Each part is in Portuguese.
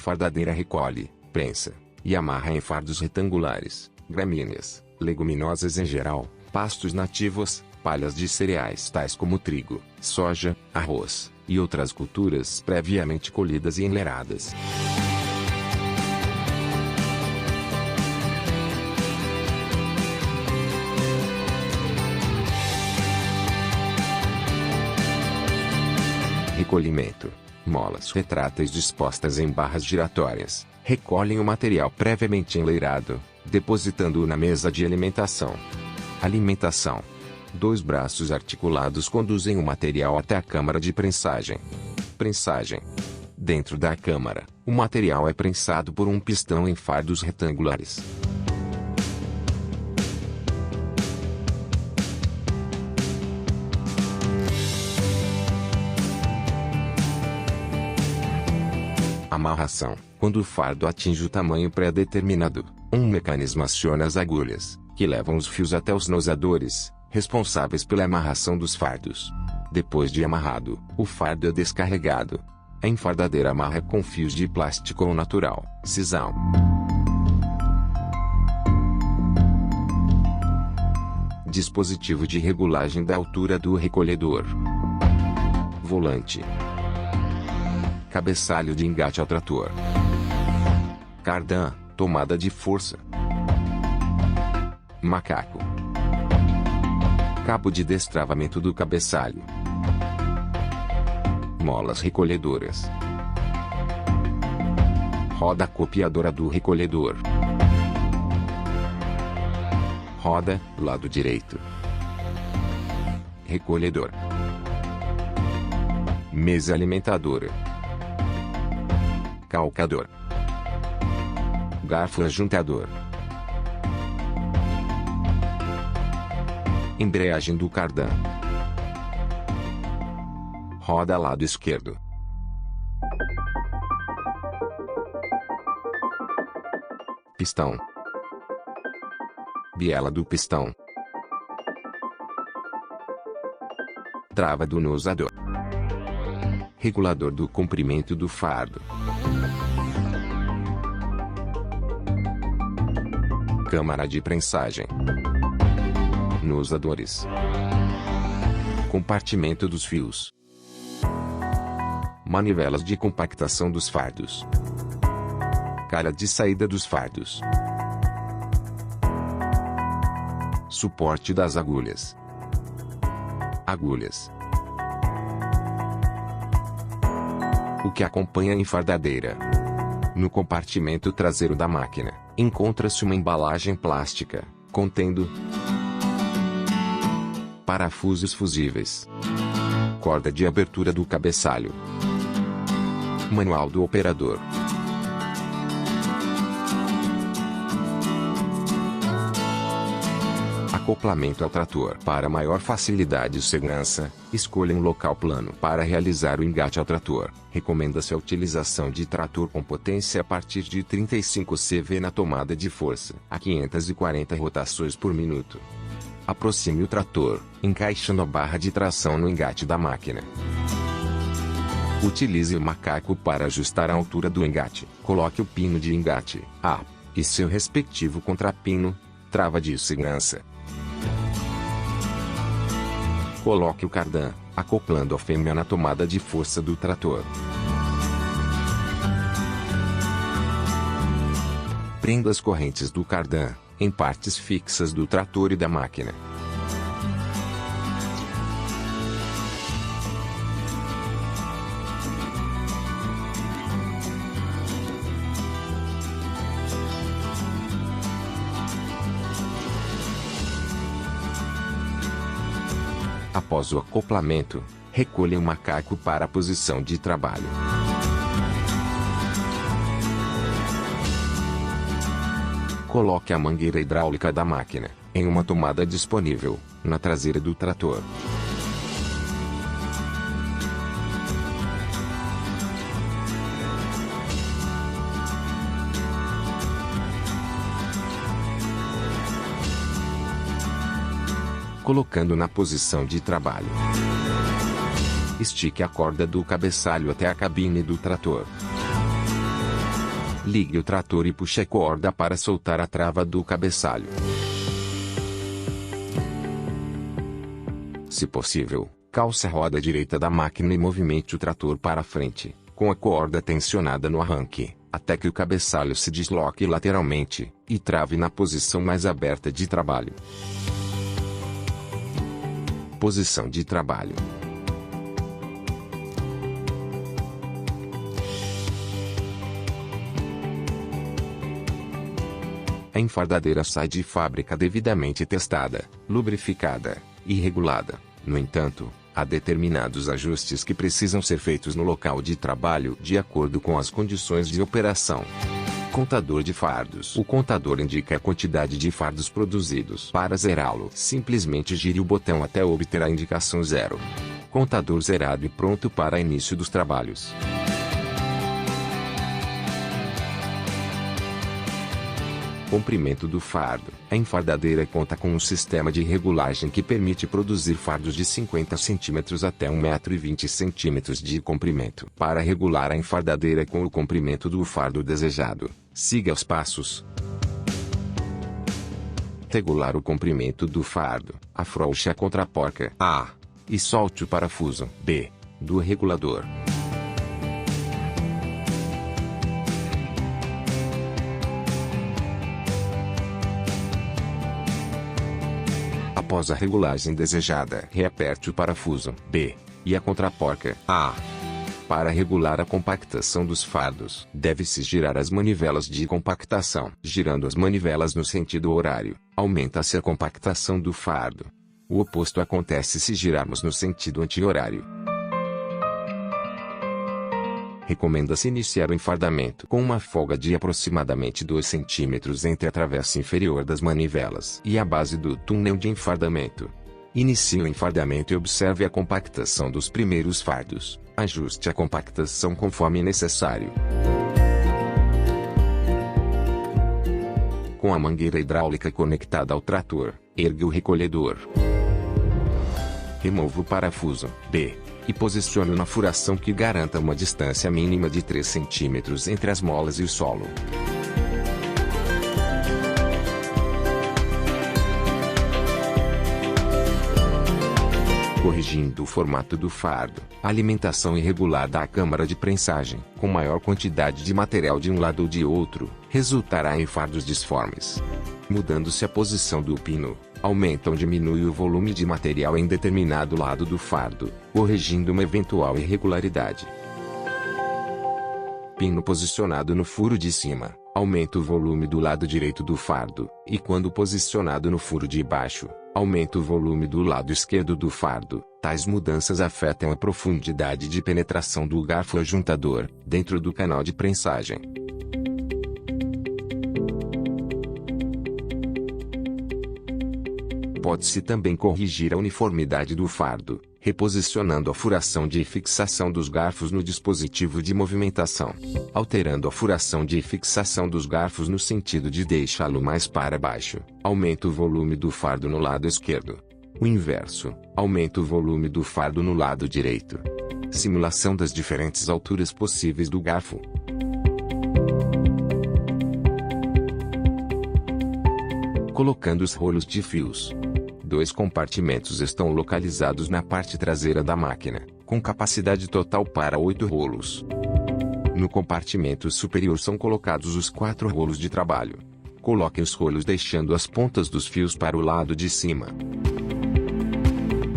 enfardadeira recolhe, prensa e amarra em fardos retangulares, gramíneas, leguminosas em geral, pastos nativos, palhas de cereais tais como trigo, soja, arroz e outras culturas previamente colhidas e enleradas. Recolhimento. Molas retráteis dispostas em barras giratórias recolhem o material previamente enleirado, depositando-o na mesa de alimentação. Alimentação. 2 braços articulados conduzem o material até a câmara de prensagem. Prensagem. Dentro da câmara, o material é prensado por um pistão em fardos retangulares. Amarração. Quando o fardo atinge o tamanho pré-determinado, um mecanismo aciona as agulhas, que levam os fios até os nosadores, responsáveis pela amarração dos fardos. Depois de amarrado, o fardo é descarregado. A enfardadeira amarra com fios de plástico ou natural, sisal. Dispositivo de regulagem da altura do recolhedor. Volante. Cabeçalho de engate ao trator. Cardan, tomada de força. Macaco. Cabo de destravamento do cabeçalho. Molas recolhedoras. Roda copiadora do recolhedor. Roda, lado direito. Recolhedor. Mesa alimentadora. Calcador. Garfo ajuntador. Embreagem do cardan. Roda lado esquerdo. Pistão. Biela do pistão. Trava do nosador. Regulador do comprimento do fardo. Câmara de prensagem. Nosadores. Compartimento dos fios. Manivelas de compactação dos fardos. Calha de saída dos fardos. Suporte das agulhas. Agulhas. O que acompanha a enfardadeira. No compartimento traseiro da máquina, encontra-se uma embalagem plástica, contendo parafusos fusíveis, corda de abertura do cabeçalho, manual do operador, acoplamento ao trator. Para maior facilidade e segurança, escolha um local plano para realizar o engate ao trator. Recomenda-se a utilização de trator com potência a partir de 35 CV na tomada de força, a 540 rotações por minuto. Aproxime o trator, encaixando a barra de tração no engate da máquina. Utilize o macaco para ajustar a altura do engate. Coloque o pino de engate, e seu respectivo contrapino, trava de segurança. Coloque o cardan, acoplando a fêmea na tomada de força do trator. Prenda as correntes do cardan em partes fixas do trator e da máquina. Após o acoplamento, recolha o macaco para a posição de trabalho. Coloque a mangueira hidráulica da máquina em uma tomada disponível na traseira do trator. Colocando na posição de trabalho. Estique a corda do cabeçalho até a cabine do trator. Ligue o trator e puxe a corda para soltar a trava do cabeçalho. Se possível, calce a roda direita da máquina e movimente o trator para frente, com a corda tensionada no arranque, até que o cabeçalho se desloque lateralmente e trave na posição mais aberta de trabalho. Posição de trabalho. A enfardadeira sai de fábrica devidamente testada, lubrificada e regulada. No entanto, há determinados ajustes que precisam ser feitos no local de trabalho de acordo com as condições de operação. Contador de fardos. O contador indica a quantidade de fardos produzidos. Para zerá-lo, simplesmente gire o botão até obter a indicação 0. Contador zerado e pronto para início dos trabalhos. Comprimento do fardo. A enfardadeira conta com um sistema de regulagem que permite produzir fardos de 50 cm até 1,20 m de comprimento. Para regular a enfardadeira com o comprimento do fardo desejado, siga os passos. Regular o comprimento do fardo. Afrouxe a contraporca A e solte o parafuso B do regulador. Após a regulagem desejada, reaperte o parafuso B e a contraporca A. Para regular a compactação dos fardos, deve-se girar as manivelas de compactação. Girando as manivelas no sentido horário, aumenta-se a compactação do fardo. O oposto acontece se girarmos no sentido anti-horário. Recomenda-se iniciar o enfardamento com uma folga de aproximadamente 2 cm entre a travessa inferior das manivelas e a base do túnel de enfardamento. Inicie o enfardamento e observe a compactação dos primeiros fardos. Ajuste a compactação conforme necessário. Com a mangueira hidráulica conectada ao trator, ergue o recolhedor. Remova o parafuso B e posicione-o na furação que garanta uma distância mínima de 3 cm entre as molas e o solo. Corrigindo o formato do fardo, a alimentação irregular da câmara de prensagem, com maior quantidade de material de um lado ou de outro, resultará em fardos disformes. Mudando-se a posição do pino, aumenta ou diminui o volume de material em determinado lado do fardo, corrigindo uma eventual irregularidade. Pino posicionado no furo de cima, aumenta o volume do lado direito do fardo, e quando posicionado no furo de baixo, aumenta o volume do lado esquerdo do fardo. Tais mudanças afetam a profundidade de penetração do garfo ajuntador, dentro do canal de prensagem. Pode-se também corrigir a uniformidade do fardo, reposicionando a furação de fixação dos garfos no dispositivo de movimentação. Alterando a furação de fixação dos garfos no sentido de deixá-lo mais para baixo, aumenta o volume do fardo no lado esquerdo. O inverso, aumenta o volume do fardo no lado direito. Simulação das diferentes alturas possíveis do garfo. Colocando os rolos de fios. 2 compartimentos estão localizados na parte traseira da máquina, com capacidade total para 8 rolos. No compartimento superior são colocados os 4 rolos de trabalho. Coloque os rolos deixando as pontas dos fios para o lado de cima.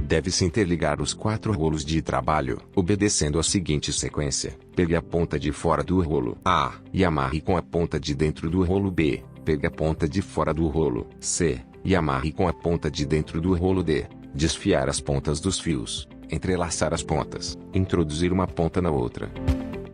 Deve-se interligar os 4 rolos de trabalho, obedecendo a seguinte sequência: pegue a ponta de fora do rolo A e amarre com a ponta de dentro do rolo B. Pegue a ponta de fora do rolo C e amarre com a ponta de dentro do rolo D. Desfiar as pontas dos fios, entrelaçar as pontas, introduzir uma ponta na outra.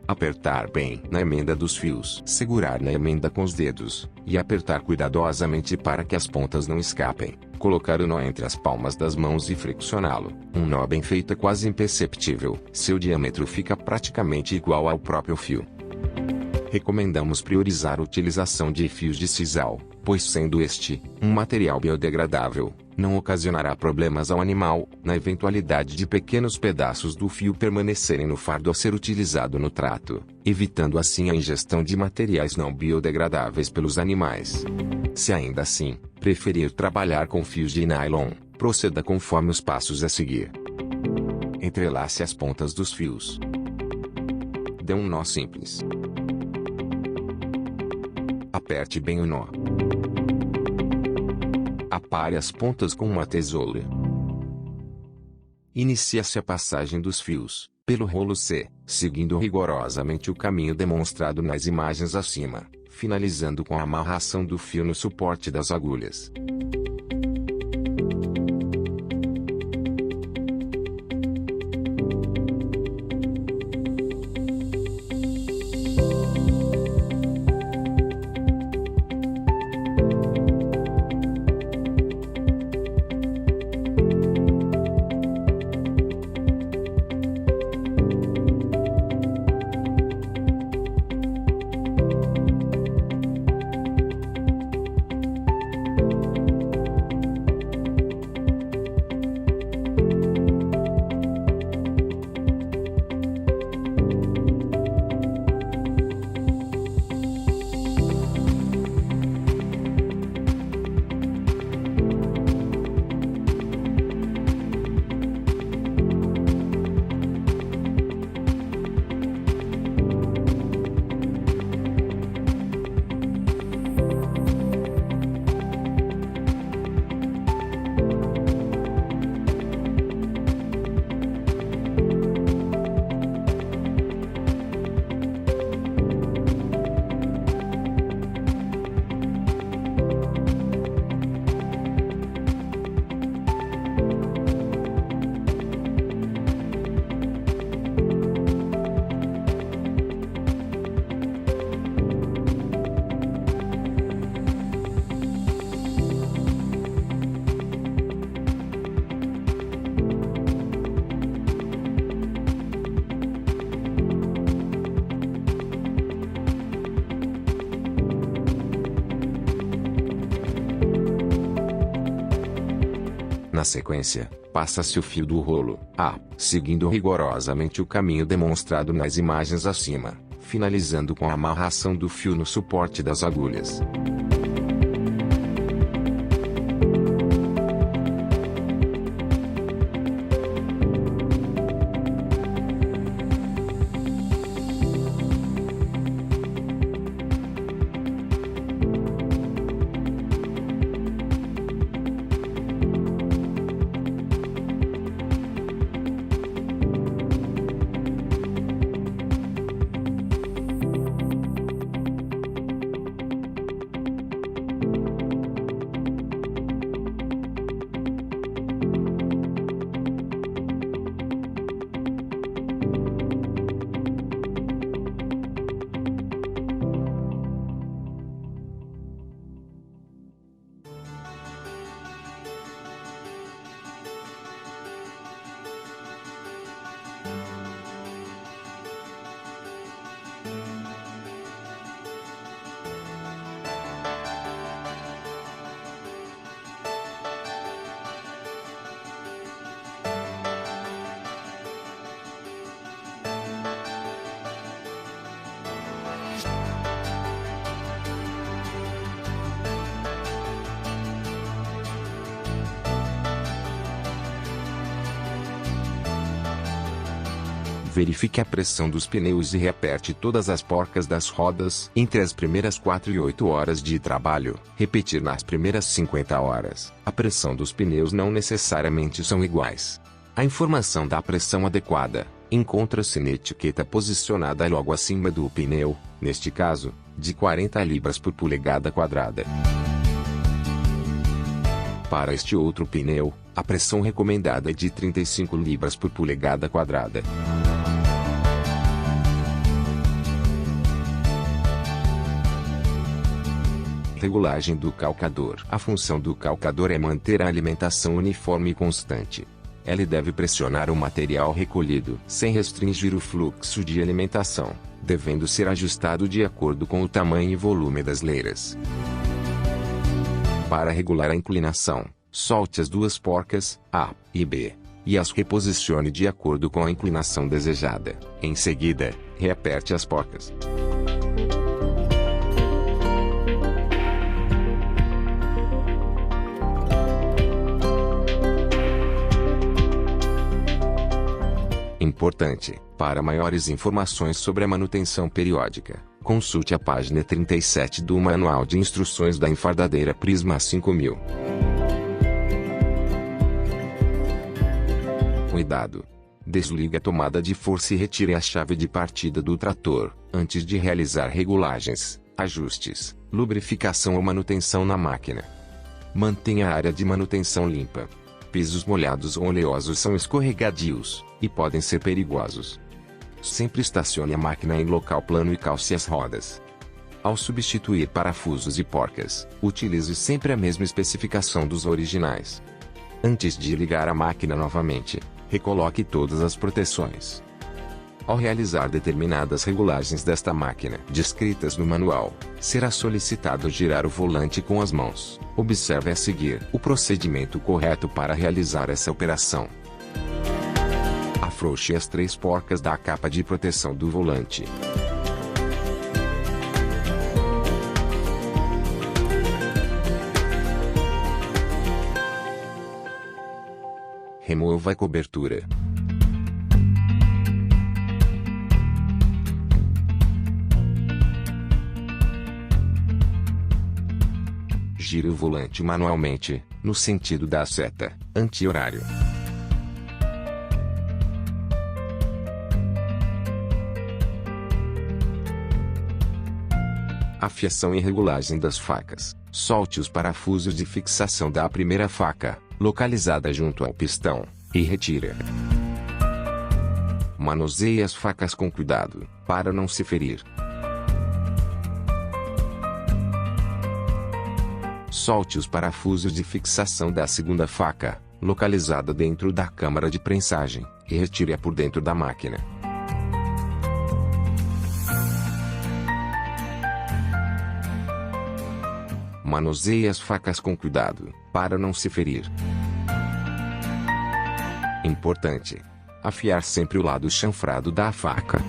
Apertar bem na emenda dos fios, segurar na emenda com os dedos, e apertar cuidadosamente para que as pontas não escapem. Colocar o nó entre as palmas das mãos e friccioná-lo. Um nó bem feito é quase imperceptível, seu diâmetro fica praticamente igual ao próprio fio. Recomendamos priorizar a utilização de fios de sisal, pois sendo este um material biodegradável, Não ocasionará problemas ao animal, na eventualidade de pequenos pedaços do fio permanecerem no fardo a ser utilizado no trato, evitando assim a ingestão de materiais não biodegradáveis pelos animais. Se ainda assim, preferir trabalhar com fios de nylon, proceda conforme os passos a seguir. Entrelace as pontas dos fios. Dê um nó simples. Aperte bem o nó. Apare as pontas com uma tesoura. Inicia-se a passagem dos fios, pelo rolo C, seguindo rigorosamente o caminho demonstrado nas imagens acima, finalizando com a amarração do fio no suporte das agulhas. Na sequência, passa-se o fio do rolo A, seguindo rigorosamente o caminho demonstrado nas imagens acima, finalizando com a amarração do fio no suporte das agulhas. Verifique a pressão dos pneus e reaperte todas as porcas das rodas entre as primeiras 4 e 8 horas de trabalho. Repetir nas primeiras 50 horas. A pressão dos pneus não necessariamente são iguais. A informação da pressão adequada encontra-se na etiqueta posicionada logo acima do pneu, neste caso, de 40 libras por polegada quadrada. Para este outro pneu, a pressão recomendada é de 35 libras por polegada quadrada. Regulagem do calcador. A função do calcador é manter a alimentação uniforme e constante. Ele deve pressionar o material recolhido sem restringir o fluxo de alimentação, devendo ser ajustado de acordo com o tamanho e volume das leiras. Para regular a inclinação, Solte as duas porcas, A e B, e as reposicione de acordo com a inclinação desejada. Em seguida, reaperte as porcas. Importante: para maiores informações sobre a manutenção periódica, consulte a página 37 do Manual de Instruções da Enfardadeira Prisma 5000. Cuidado! Desligue a tomada de força e retire a chave de partida do trator, antes de realizar regulagens, ajustes, lubrificação ou manutenção na máquina. Mantenha a área de manutenção limpa. Pisos molhados ou oleosos são escorregadios e podem ser perigosos. Sempre estacione a máquina em local plano e calce as rodas. Ao substituir parafusos e porcas, utilize sempre a mesma especificação dos originais. Antes de ligar a máquina novamente, recoloque todas as proteções. Ao realizar determinadas regulagens desta máquina descritas no manual, será solicitado girar o volante com as mãos. Observe a seguir o procedimento correto para realizar essa operação. Afrouxe as 3 porcas da capa de proteção do volante. Remova a cobertura. Gire o volante manualmente, no sentido da seta, anti-horário. Afiação e regulagem das facas. Solte os parafusos de fixação da primeira faca, localizada junto ao pistão, e retire. Manuseie as facas com cuidado, para não se ferir. Solte os parafusos de fixação da segunda faca, localizada dentro da câmara de prensagem, e retire-a por dentro da máquina. Manuseie as facas com cuidado, para não se ferir. Importante: afiar sempre o lado chanfrado da faca.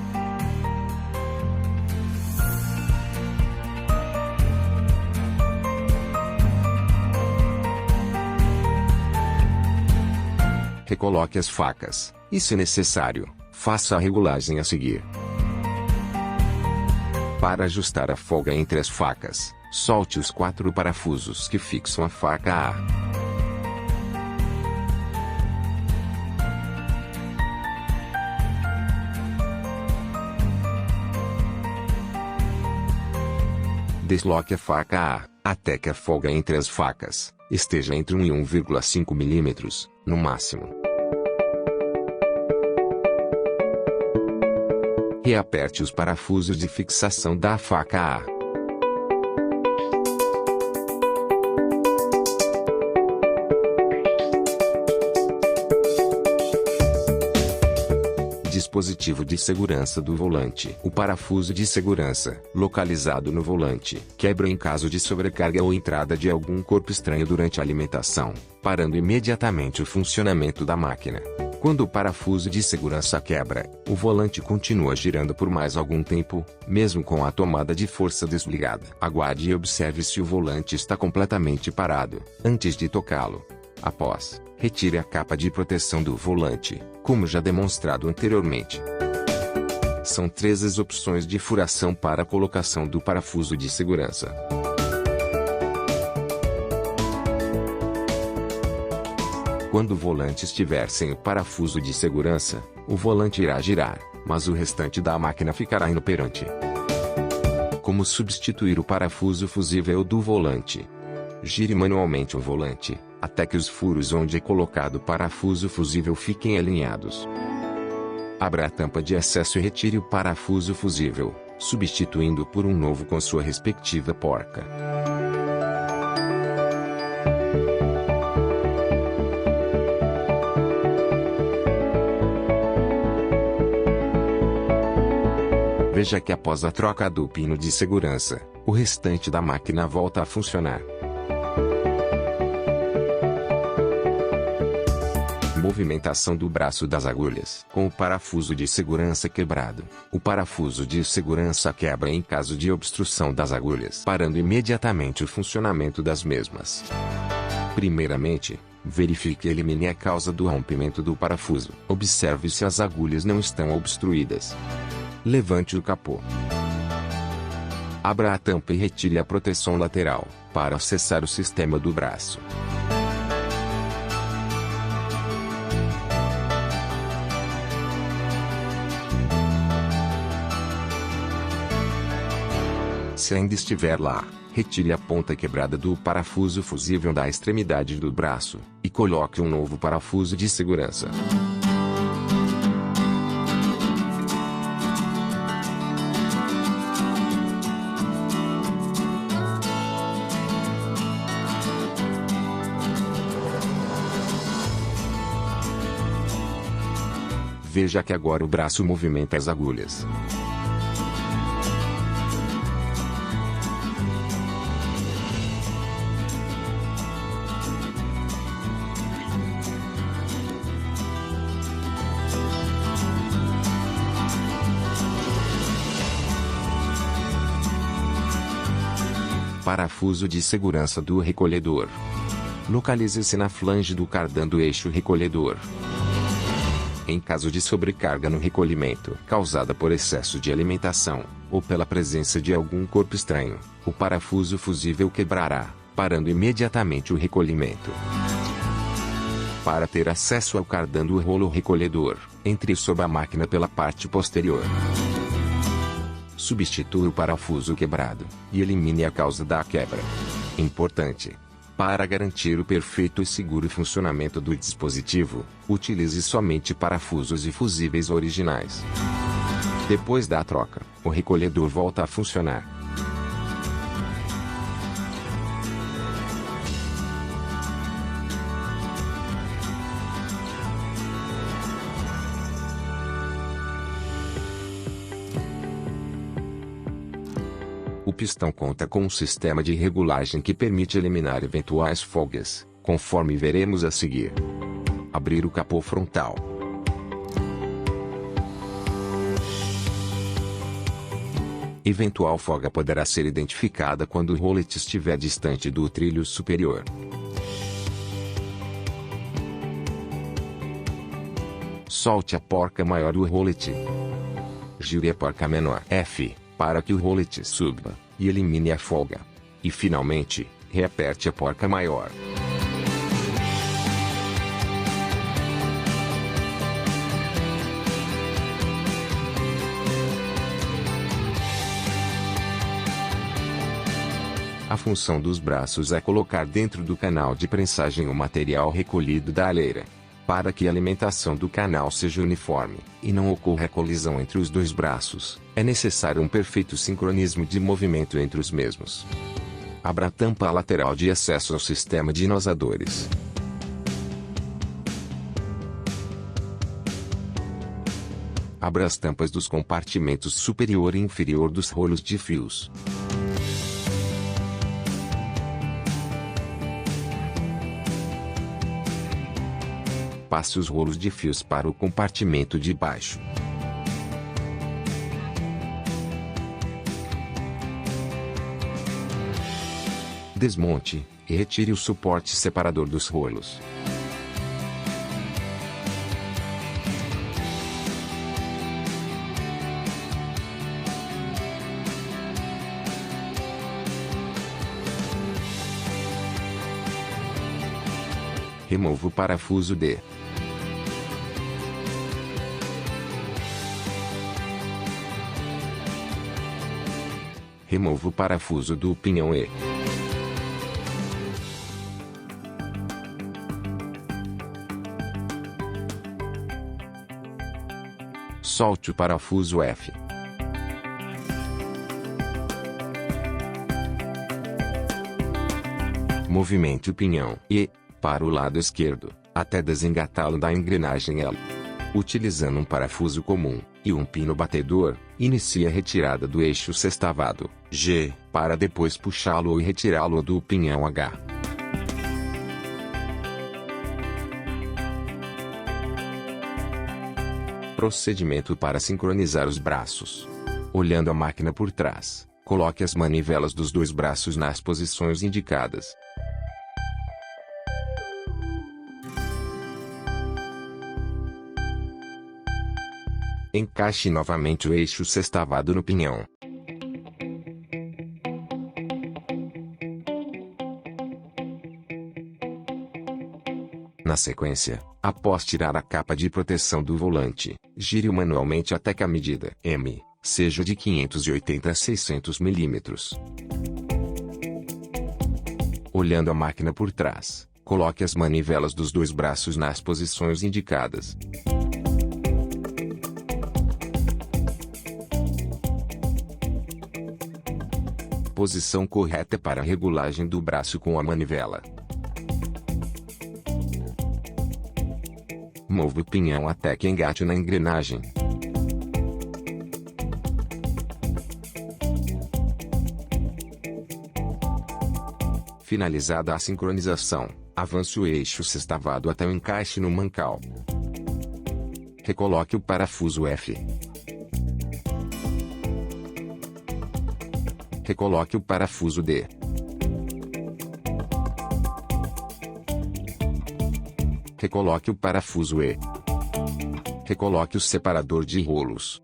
Recoloque as facas, e se necessário, faça a regulagem a seguir. Para ajustar a folga entre as facas, solte os 4 parafusos que fixam a faca A. Desloque a faca A, até que a folga entre as facas esteja entre 1 e 1,5 mm, no máximo. Reaperte os parafusos de fixação da faca A. Dispositivo de segurança do volante. O parafuso de segurança, localizado no volante, quebra em caso de sobrecarga ou entrada de algum corpo estranho durante a alimentação, parando imediatamente o funcionamento da máquina. Quando o parafuso de segurança quebra, o volante continua girando por mais algum tempo, mesmo com a tomada de força desligada. Aguarde e observe se o volante está completamente parado, antes de tocá-lo. Após, retire a capa de proteção do volante, como já demonstrado anteriormente. São 3 as opções de furação para a colocação do parafuso de segurança. Quando o volante estiver sem o parafuso de segurança, o volante irá girar, mas o restante da máquina ficará inoperante. Como substituir o parafuso fusível do volante? Gire manualmente o volante, até que os furos onde é colocado o parafuso fusível fiquem alinhados. Abra a tampa de acesso e retire o parafuso fusível, substituindo por um novo com sua respectiva porca. Veja que após a troca do pino de segurança, o restante da máquina volta a funcionar. Movimentação do braço das agulhas com o parafuso de segurança quebrado. O parafuso de segurança quebra em caso de obstrução das agulhas, parando imediatamente o funcionamento das mesmas. Primeiramente, verifique e elimine a causa do rompimento do parafuso. Observe se as agulhas não estão obstruídas. Levante o capô. Abra a tampa e retire a proteção lateral, para acessar o sistema do braço. Se ainda estiver lá, retire a ponta quebrada do parafuso fusível da extremidade do braço, e coloque um novo parafuso de segurança. Veja que agora o braço movimenta as agulhas. Parafuso de segurança do recolhedor. Localize-se na flange do cardan do eixo recolhedor. Em caso de sobrecarga no recolhimento causada por excesso de alimentação, ou pela presença de algum corpo estranho, o parafuso fusível quebrará, parando imediatamente o recolhimento. Para ter acesso ao cardan do rolo recolhedor, entre sob a máquina pela parte posterior. Substitua o parafuso quebrado, e elimine a causa da quebra. Importante: para garantir o perfeito e seguro funcionamento do dispositivo, utilize somente parafusos e fusíveis originais. Depois da troca, o recolhedor volta a funcionar. O pistão conta com um sistema de regulagem que permite eliminar eventuais folgas, conforme veremos a seguir. Abrir o capô frontal. Eventual folga poderá ser identificada quando o rolete estiver distante do trilho superior. Solte a porca maior do rolete. Gire a porca menor F, para que o rolete suba, e elimine a folga. E finalmente, reaperte a porca maior. A função dos braços é colocar dentro do canal de prensagem o material recolhido da aleira. Para que a alimentação do canal seja uniforme, e não ocorra colisão entre os dois braços, é necessário um perfeito sincronismo de movimento entre os mesmos. Abra a tampa lateral de acesso ao sistema de inosadores. Abra as tampas dos compartimentos superior e inferior dos rolos de fios. Passe os rolos de fios para o compartimento de baixo. Desmonte e retire o suporte separador dos rolos. Remova o parafuso D. Remova o parafuso do pinhão E. Solte o parafuso F. Movimente o pinhão E para o lado esquerdo, até desengatá-lo da engrenagem L. Utilizando um parafuso comum e um pino batedor, inicie a retirada do eixo sextavado G, para depois puxá-lo e retirá-lo do pinhão H. Procedimento para sincronizar os braços. Olhando a máquina por trás, coloque as manivelas dos dois braços nas posições indicadas. Encaixe novamente o eixo sextavado no pinhão. Na sequência, após tirar a capa de proteção do volante, gire-o manualmente até que a medida M seja de 580 a 600 mm. Olhando a máquina por trás, coloque as manivelas dos dois braços nas posições indicadas. Posição correta para a regulagem do braço com a manivela. Mova o pinhão até que engate na engrenagem. Finalizada a sincronização, avance o eixo sextavado até o encaixe no mancal. Recoloque o parafuso F. Recoloque o parafuso D. Recoloque o parafuso E. Recoloque o separador de rolos.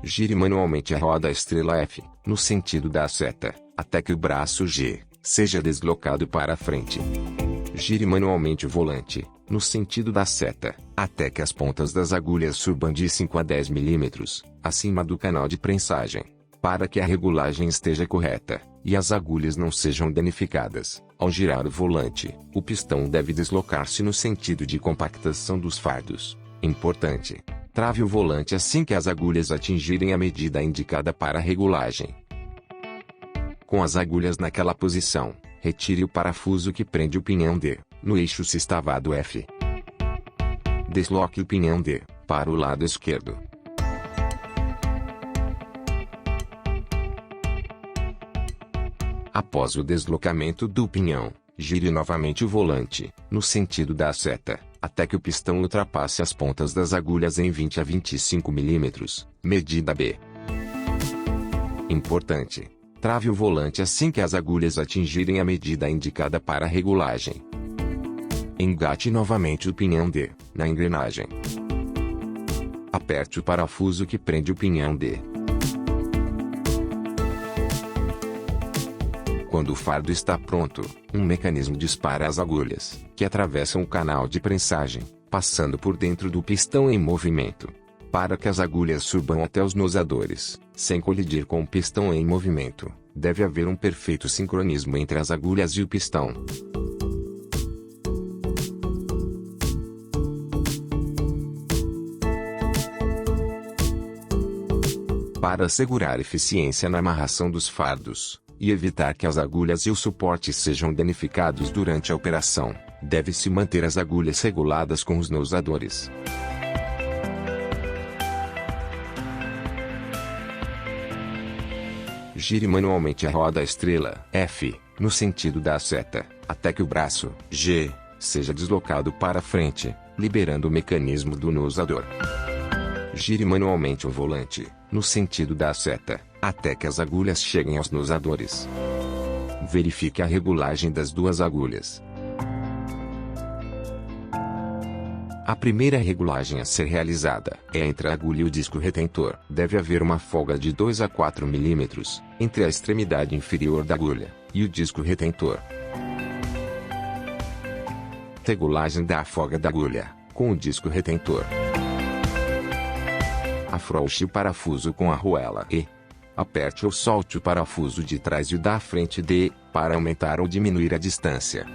Gire manualmente a roda estrela F, no sentido da seta, até que o braço G seja deslocado para a frente. Gire manualmente o volante, no sentido da seta, até que as pontas das agulhas subam de 5 a 10 mm, acima do canal de prensagem. Para que a regulagem esteja correta, e as agulhas não sejam danificadas, ao girar o volante, o pistão deve deslocar-se no sentido de compactação dos fardos. Importante: trave o volante assim que as agulhas atingirem a medida indicada para a regulagem. Com as agulhas naquela posição, retire o parafuso que prende o pinhão D, no eixo sextavado F. Desloque o pinhão D, para o lado esquerdo. Após o deslocamento do pinhão, gire novamente o volante, no sentido da seta, até que o pistão ultrapasse as pontas das agulhas em 20 a 25 mm, medida B. Importante: trave o volante assim que as agulhas atingirem a medida indicada para a regulagem. Engate novamente o pinhão D, na engrenagem. Aperte o parafuso que prende o pinhão D. Quando o fardo está pronto, um mecanismo dispara as agulhas, que atravessam o canal de prensagem, passando por dentro do pistão em movimento. Para que as agulhas subam até os nosadores, sem colidir com o pistão em movimento, deve haver um perfeito sincronismo entre as agulhas e o pistão. Para assegurar eficiência na amarração dos fardos, e evitar que as agulhas e o suporte sejam danificados durante a operação, deve-se manter as agulhas reguladas com os nosadores. Gire manualmente a roda estrela F, no sentido da seta, até que o braço G seja deslocado para frente, liberando o mecanismo do nosador. Gire manualmente o volante, no sentido da seta, até que as agulhas cheguem aos nosadores. Verifique a regulagem das duas agulhas. A primeira regulagem a ser realizada é entre a agulha e o disco retentor. Deve haver uma folga de 2 a 4 mm entre a extremidade inferior da agulha e o disco retentor. Regulagem da folga da agulha com o disco retentor. Afrouxe o parafuso com a arruela E. Aperte ou solte o parafuso de trás e o da frente D, para aumentar ou diminuir a distância.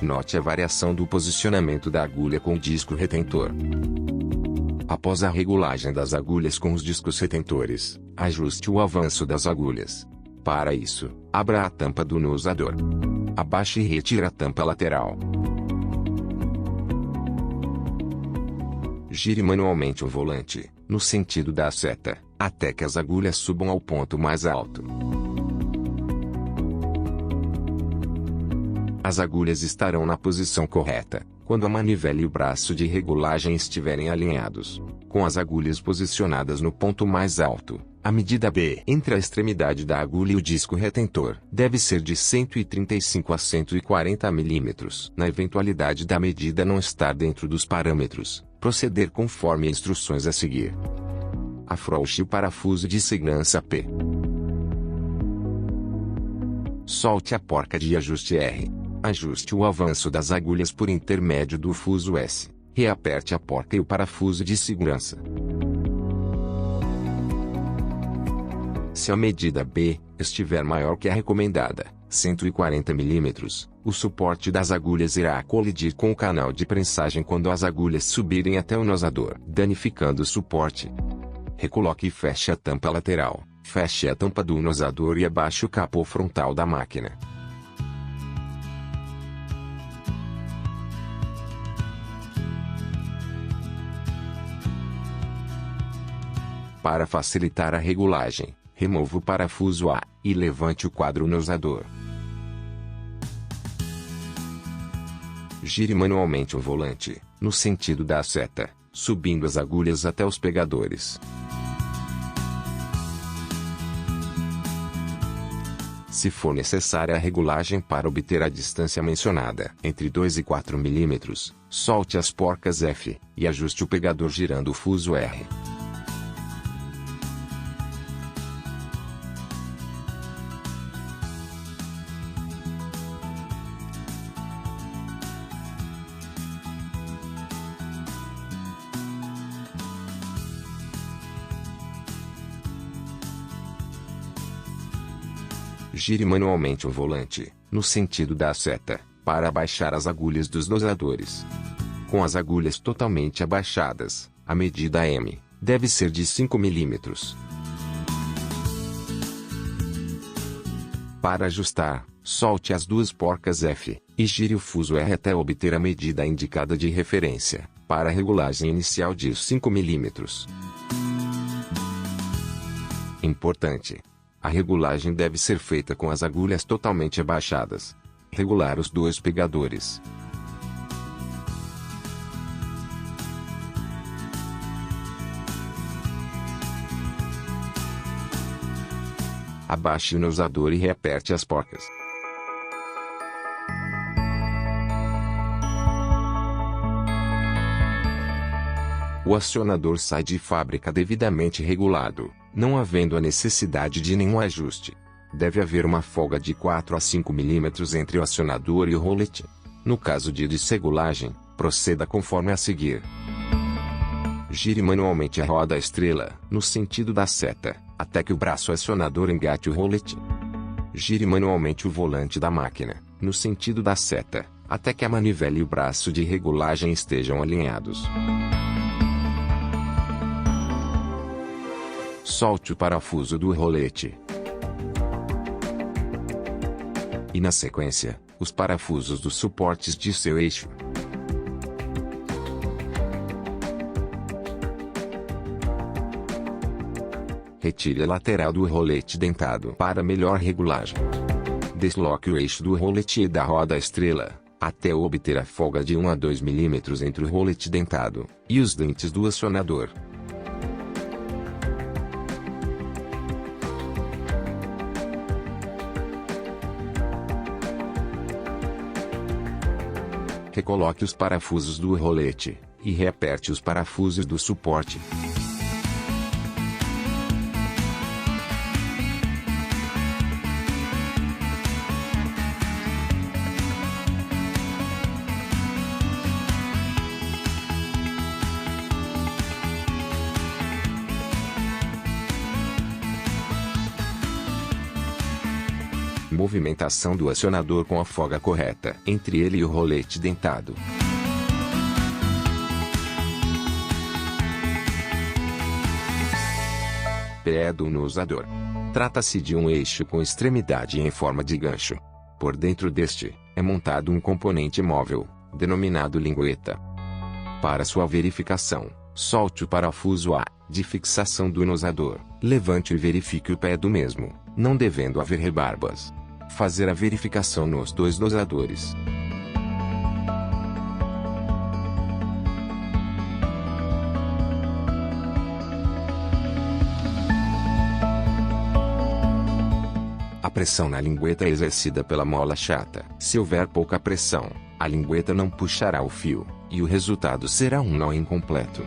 Note a variação do posicionamento da agulha com o disco retentor. Após a regulagem das agulhas com os discos retentores, ajuste o avanço das agulhas. Para isso, abra a tampa do nosador. Abaixe e retire a tampa lateral. Gire manualmente o volante, no sentido da seta, até que as agulhas subam ao ponto mais alto. As agulhas estarão na posição correta, quando a manivela e o braço de regulagem estiverem alinhados. Com as agulhas posicionadas no ponto mais alto, a medida B entre a extremidade da agulha e o disco retentor deve ser de 135 a 140 mm. Na eventualidade da medida não estar dentro dos parâmetros, proceder conforme instruções a seguir. Afrouxe o parafuso de segurança P. Solte a porca de ajuste R. Ajuste o avanço das agulhas por intermédio do fuso S. Reaperte a porca e o parafuso de segurança. Se a medida B estiver maior que a recomendada, 140 mm, o suporte das agulhas irá colidir com o canal de prensagem quando as agulhas subirem até o nosador, danificando o suporte. Recoloque e feche a tampa lateral. Feche a tampa do nosador e abaixe o capô frontal da máquina. Para facilitar a regulagem, remova o parafuso A e levante o quadro nosador. Gire manualmente o volante, no sentido da seta, subindo as agulhas até os pegadores. Se for necessária a regulagem para obter a distância mencionada, entre 2 e 4 mm, solte as porcas F e ajuste o pegador girando o fuso R. Gire manualmente o volante, no sentido da seta, para abaixar as agulhas dos dosadores. Com as agulhas totalmente abaixadas, a medida M deve ser de 5 mm. Para ajustar, solte as duas porcas F e gire o fuso R até obter a medida indicada de referência, para a regulagem inicial de 5 mm. Importante: a regulagem deve ser feita com as agulhas totalmente abaixadas. Regular os dois pegadores. Abaixe o nosador e reaperte as porcas. O acionador sai de fábrica devidamente regulado, não havendo a necessidade de nenhum ajuste. Deve haver uma folga de 4 a 5 mm entre o acionador e o rolete. No caso de desregulagem, proceda conforme a seguir. Gire manualmente a roda estrela, no sentido da seta, até que o braço acionador engate o rolete. Gire manualmente o volante da máquina, no sentido da seta, até que a manivela e o braço de regulagem estejam alinhados. Solte o parafuso do rolete. E na sequência, os parafusos dos suportes de seu eixo. Retire a lateral do rolete dentado para melhor regulagem. Desloque o eixo do rolete e da roda estrela, até obter a folga de 1 a 2 mm entre o rolete dentado e os dentes do acionador. Recoloque os parafusos do rolete e reaperte os parafusos do suporte. Movimentação do acionador com a folga correta entre ele e o rolete dentado. Pé do nosador. Trata-se de um eixo com extremidade em forma de gancho. Por dentro deste, é montado um componente móvel, denominado lingueta. Para sua verificação, solte o parafuso A de fixação do nosador, levante e verifique o pé do mesmo, não devendo haver rebarbas. Fazer a verificação nos dois dosadores. A pressão na lingueta é exercida pela mola chata. Se houver pouca pressão, a lingueta não puxará o fio, e o resultado será um nó incompleto.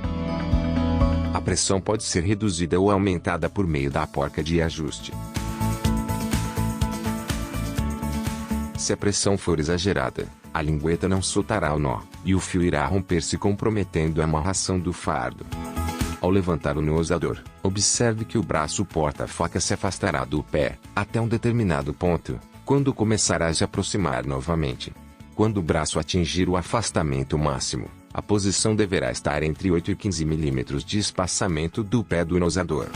A pressão pode ser reduzida ou aumentada por meio da porca de ajuste. Se a pressão for exagerada, a lingueta não soltará o nó, e o fio irá romper-se, comprometendo a amarração do fardo. Ao levantar o nosador, observe que o braço porta-faca se afastará do pé, até um determinado ponto, quando começará a se aproximar novamente. Quando o braço atingir o afastamento máximo, a posição deverá estar entre 8 e 15 mm de espaçamento do pé do nosador.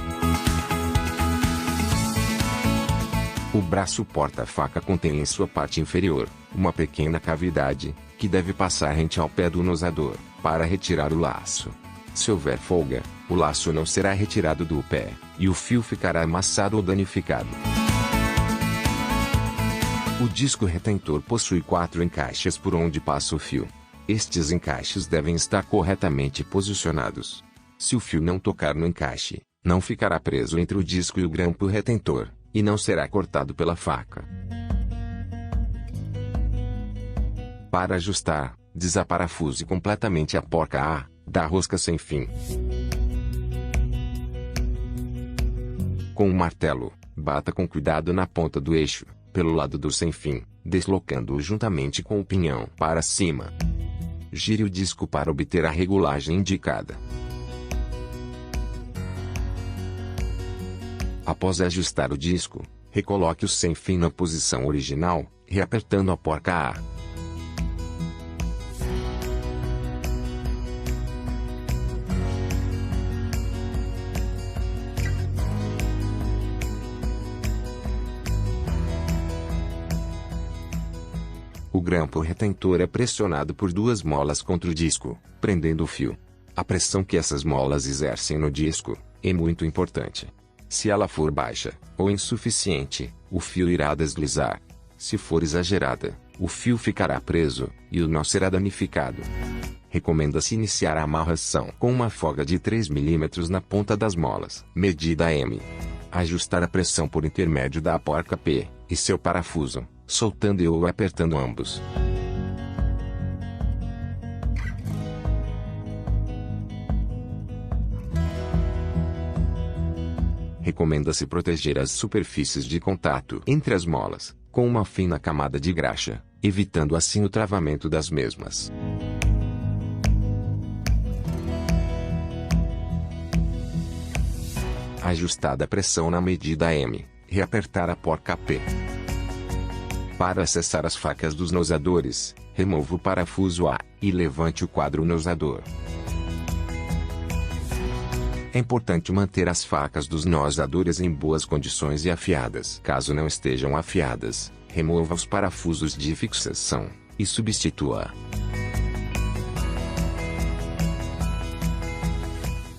O braço porta-faca contém em sua parte inferior uma pequena cavidade, que deve passar rente ao pé do nosador, para retirar o laço. Se houver folga, o laço não será retirado do pé, e o fio ficará amassado ou danificado. O disco retentor possui 4 encaixes por onde passa o fio. Estes encaixes devem estar corretamente posicionados. Se o fio não tocar no encaixe, não ficará preso entre o disco e o grampo retentor, e não será cortado pela faca. Para ajustar, desaparafuse completamente a porca A da rosca sem fim. Com um martelo, bata com cuidado na ponta do eixo, pelo lado do sem fim, deslocando-o juntamente com o pinhão para cima. Gire o disco para obter a regulagem indicada. Após ajustar o disco, recoloque o sem fim na posição original, reapertando a porca A. O grampo retentor é pressionado por 2 molas contra o disco, prendendo o fio. A pressão que essas molas exercem no disco é muito importante. Se ela for baixa, ou insuficiente, o fio irá deslizar. Se for exagerada, o fio ficará preso, e o nó será danificado. Recomenda-se iniciar a amarração com uma folga de 3 mm na ponta das molas, medida M. Ajustar a pressão por intermédio da porca P e seu parafuso, soltando e ou apertando ambos. Recomenda-se proteger as superfícies de contato entre as molas, com uma fina camada de graxa, evitando assim o travamento das mesmas. Ajustada a pressão na medida M, reapertar a porca P. Para acessar as facas dos nosadores, remova o parafuso A e levante o quadro nosador. É importante manter as facas dos nosadores em boas condições e afiadas. Caso não estejam afiadas, remova os parafusos de fixação e substitua.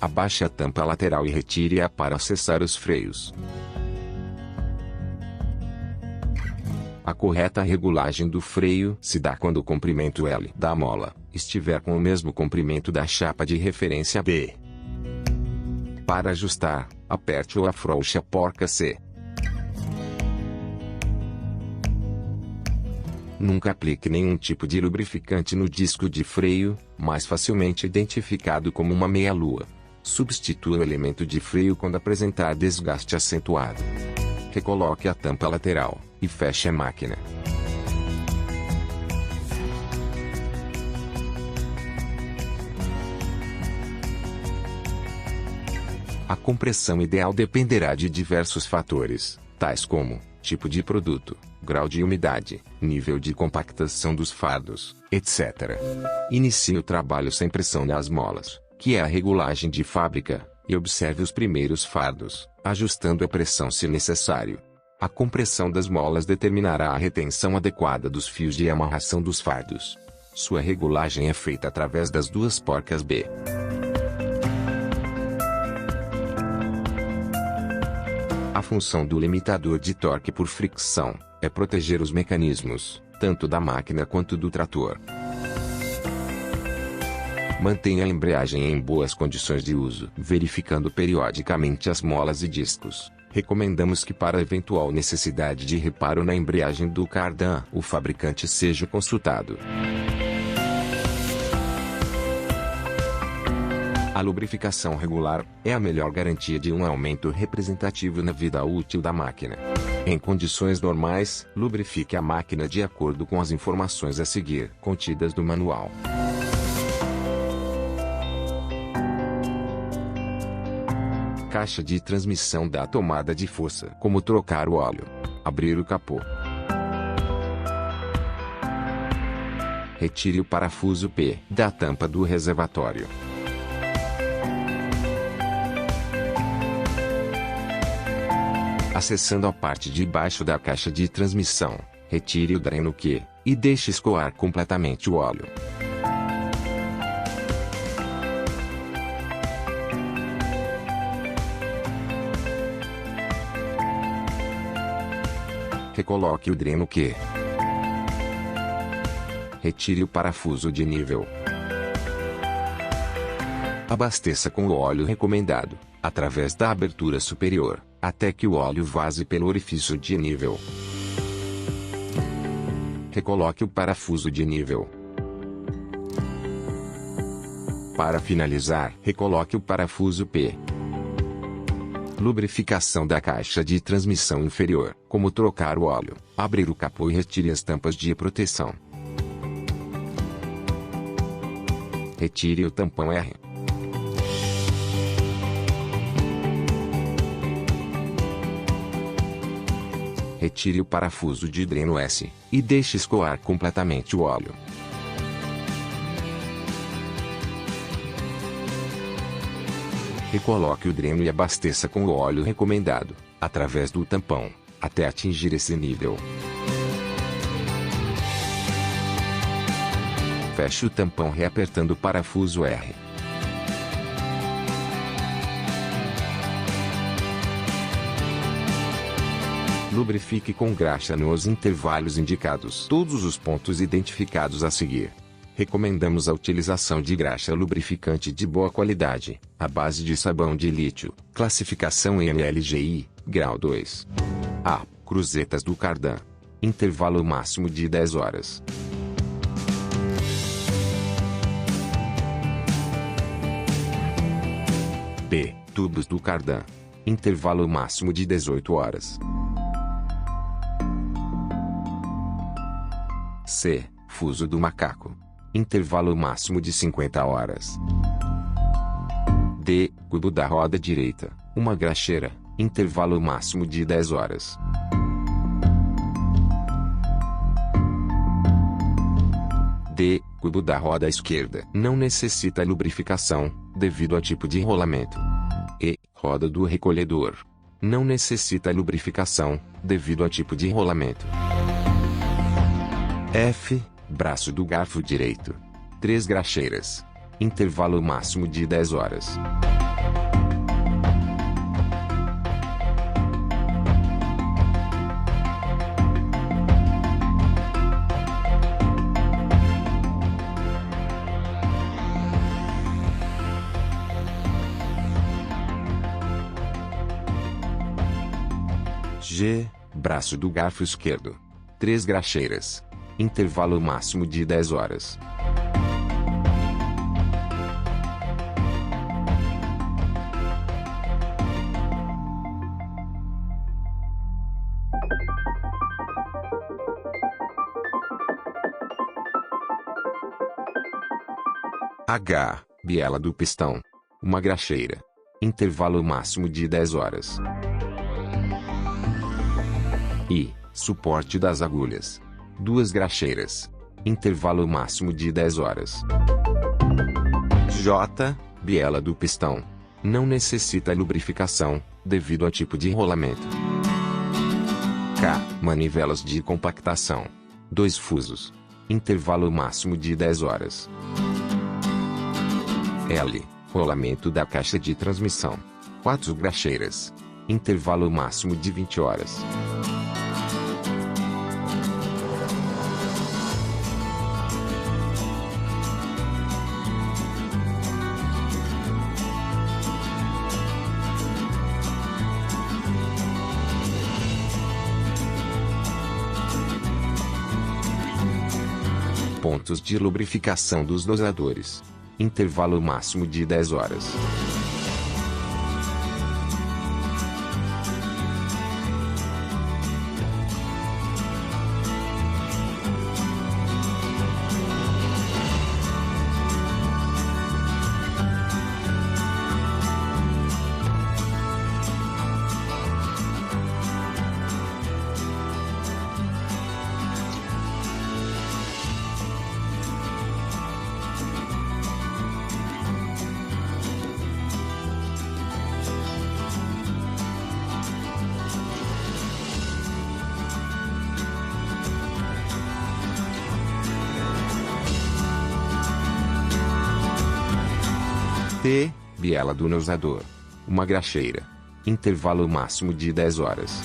Abaixe a tampa lateral e retire-a para acessar os freios. A correta regulagem do freio se dá quando o comprimento L da mola estiver com o mesmo comprimento da chapa de referência B. Para ajustar, aperte ou afrouxe a porca C. Nunca aplique nenhum tipo de lubrificante no disco de freio, mais facilmente identificado como uma meia-lua. Substitua o elemento de freio quando apresentar desgaste acentuado. Recoloque a tampa lateral e feche a máquina. A compressão ideal dependerá de diversos fatores, tais como tipo de produto, grau de umidade, nível de compactação dos fardos, etc. Inicie o trabalho sem pressão nas molas, que é a regulagem de fábrica, e observe os primeiros fardos, ajustando a pressão se necessário. A compressão das molas determinará a retenção adequada dos fios de amarração dos fardos. Sua regulagem é feita através das 2 porcas B. A função do limitador de torque por fricção é proteger os mecanismos, tanto da máquina quanto do trator. Mantenha a embreagem em boas condições de uso, verificando periodicamente as molas e discos. Recomendamos que para eventual necessidade de reparo na embreagem do cardan, o fabricante seja consultado. A lubrificação regular é a melhor garantia de um aumento representativo na vida útil da máquina. Em condições normais, lubrifique a máquina de acordo com as informações a seguir, contidas no manual. Caixa de transmissão da tomada de força. Como trocar o óleo. Abrir o capô. Retire o parafuso P da tampa do reservatório. Acessando a parte de baixo da caixa de transmissão, retire o dreno Q e deixe escoar completamente o óleo. Recoloque o dreno Q. Retire o parafuso de nível. Abasteça com o óleo recomendado, através da abertura superior, até que o óleo vaze pelo orifício de nível. Recoloque o parafuso de nível. Para finalizar, recoloque o parafuso P. Lubrificação da caixa de transmissão inferior. Como trocar o óleo, abrir o capô e retire as tampas de proteção. Retire o tampão R. Retire o parafuso de dreno S e deixe escoar completamente o óleo. Recoloque o dreno e abasteça com o óleo recomendado, através do tampão, até atingir esse nível. Feche o tampão reapertando o parafuso R. Lubrifique com graxa nos intervalos indicados. Todos os pontos identificados a seguir. Recomendamos a utilização de graxa lubrificante de boa qualidade, à base de sabão de lítio, classificação NLGI, grau 2. A. Cruzetas do cardan. Intervalo máximo de 10 horas. B. Tubos do cardan. Intervalo máximo de 18 horas. C. Fuso do macaco. Intervalo máximo de 50 horas. D. Cubo da roda direita, uma graxeira. Intervalo máximo de 10 horas. D. Cubo da roda esquerda. Não necessita lubrificação, devido ao tipo de rolamento. E. Roda do recolhedor. Não necessita lubrificação, devido ao tipo de rolamento. F. Braço do garfo direito. 3 graxeiras. Intervalo máximo de 10 horas. G. Braço do garfo esquerdo. 3 graxeiras. Intervalo máximo de 10 horas. H. Biela do pistão. Uma graxeira. Intervalo máximo de 10 horas. I. Suporte das agulhas. 2 graxeiras. Intervalo máximo de 10 horas. J. Biela do pistão. Não necessita lubrificação, devido ao tipo de rolamento. K. Manivelas de compactação. 2 fusos. Intervalo máximo de 10 horas. L. Rolamento da caixa de transmissão. 4 graxeiras. Intervalo máximo de 20 horas. pontos de lubrificação dos dosadores. Intervalo máximo de 10 horas. T. Biela do dosador. Uma graxeira. Intervalo máximo de 10 horas.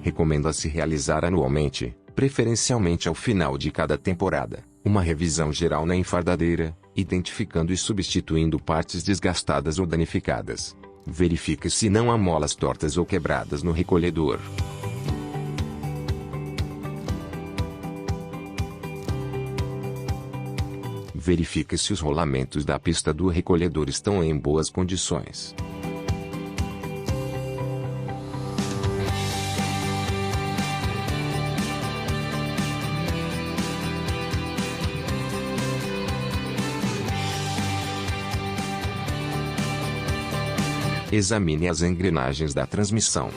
Recomenda-se realizar anualmente, preferencialmente ao final de cada temporada, uma revisão geral na enfardadeira, identificando e substituindo partes desgastadas ou danificadas. Verifique se não há molas tortas ou quebradas no recolhedor. Verifique se os rolamentos da pista do recolhedor estão em boas condições. Examine as engrenagens da transmissão.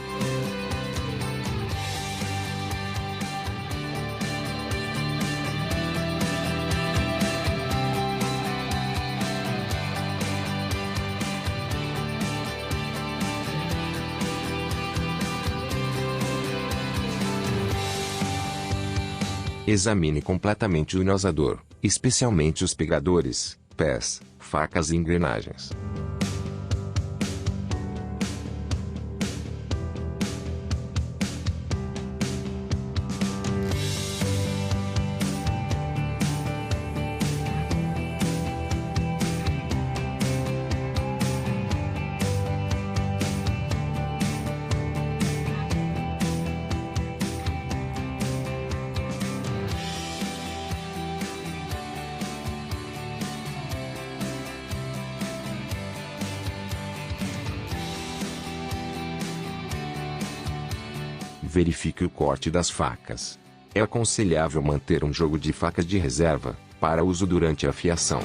Examine completamente o dosador, especialmente os pegadores, pés, facas e engrenagens. Verifique o corte das facas. É aconselhável manter um jogo de facas de reserva, para uso durante a fiação.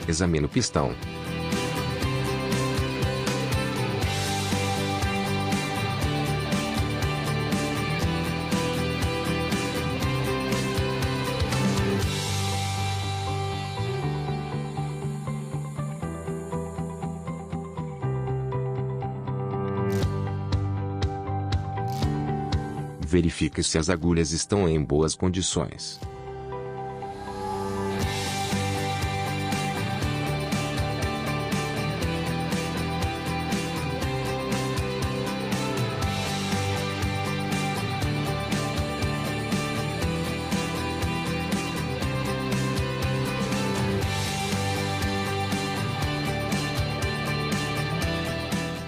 Examine o pistão. Verifique se as agulhas estão em boas condições.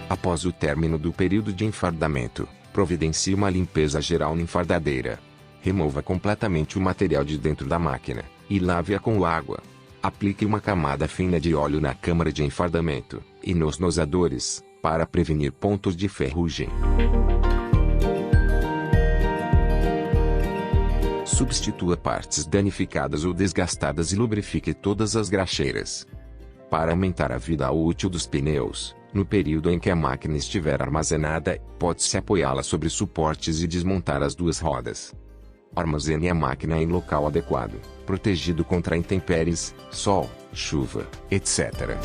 Após o término do período de enfardamento, providencie uma limpeza geral na enfardadeira. Remova completamente o material de dentro da máquina, e lave-a com água. Aplique uma camada fina de óleo na câmara de enfardamento, e nos dosadores, para prevenir pontos de ferrugem. Substitua partes danificadas ou desgastadas e lubrifique todas as graxeiras. Para aumentar a vida útil dos pneus, no período em que a máquina estiver armazenada, pode-se apoiá-la sobre suportes e desmontar as duas rodas. Armazene a máquina em local adequado, protegido contra intempéries, sol, chuva, etc.